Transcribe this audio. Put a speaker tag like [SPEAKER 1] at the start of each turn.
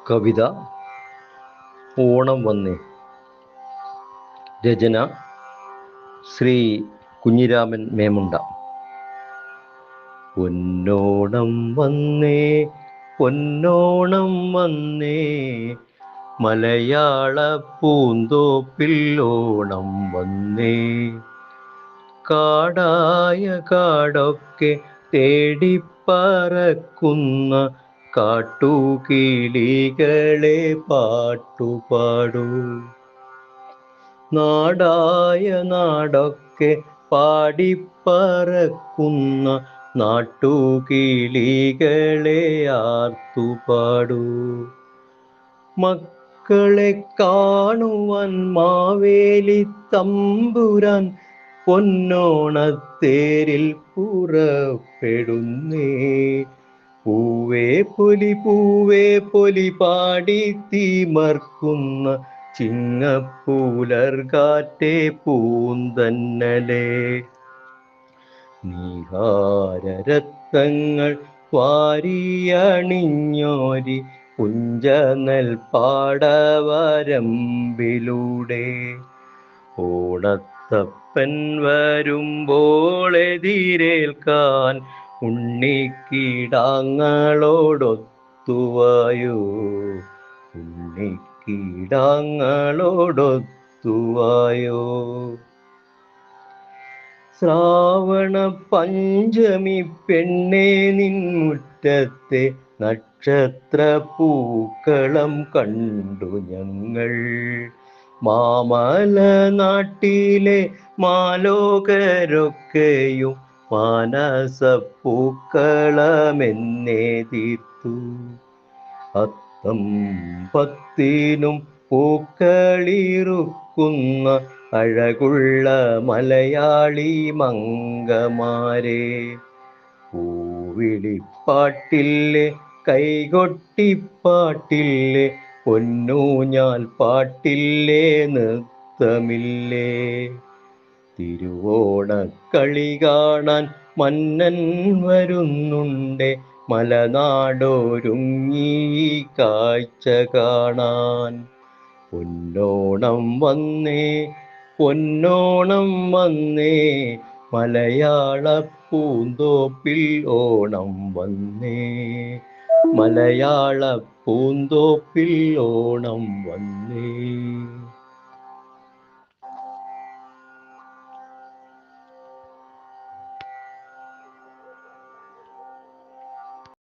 [SPEAKER 1] കവിത ഓണം വന്നേ. രചന ശ്രീ കുഞ്ഞിരാമൻ മേമുണ്ട. പൊന്നോണം വന്നേ, പൊന്നോണം വന്നേ, മലയാള പൂന്തോപ്പിൽ ഓണം വന്നേ. കാടായ കാടൊക്കെ തേടിപ്പറക്കുന്ന കാട്ടുകിളികളെ പാട്ടുപാടൂ. നാടായ നാടൊക്കെ പാടിപ്പറക്കുന്ന നാട്ടുകിളികളെ ആർത്തുപാടൂ. മക്കളെ കാണുവാൻ മാവേലി തമ്പുരാൻ പൊന്നോണത്തേരിൽ പുറപ്പെടുന്നേ. പൂവേ പൊലി പൂവേ പൊലി പാടി തിമർക്കുന്ന ചിങ്ങപ്പൂലർകാറ്റേ പൂന്തന്നലേ. നീഹാരരത്നങ്ങൾ വാരിയണിഞ്ഞോരി പുഞ്ചനെൽപ്പാടവരമ്പിലൂടെ ഓണത്തപ്പൻ വരുമ്പോൾ എതിരേൽക്കാൻ ഉണ്ണിക്കിടാങ്ങളോടൊത്തുവായോ, ഉണ്ണിക്കിടാങ്ങളോടൊത്തുവായോ. ശ്രാവണ പഞ്ചമി പെണ്ണേ, നിൻ മുറ്റത്തെ നക്ഷത്രപ്പൂക്കളം കണ്ടു ഞങ്ങൾ. മാമല നാട്ടിലെ മാലോകരൊക്കെയും മാനസപ്പൂക്കളമെന്നേ തീർത്തു. അത്തം പത്തിനും പൂക്കളിറുക്കുന്ന അഴകുള്ള മലയാളി മംഗമാരെ. പൂവിളിപ്പാട്ടില്ലേ, കൈകൊട്ടിപ്പാട്ടില്ലേ, പൊന്നൂഞ്ഞാൽ പാട്ടില്ലേ, നൃത്തമില്ലേ. തിരുവോണക്കളി കാണാൻ മന്നൻ വരുന്നുണ്ടേ, മലനാടൊരുങ്ങി കാഴ്ച കാണാൻ. പൊന്നോണം വന്നേ, പൊന്നോണം വന്നേ, മലയാള പൂന്തോപ്പിൽ ഓണം വന്നേ. മലയാള പൂന്തോപ്പിൽ ഓണം വന്നേ.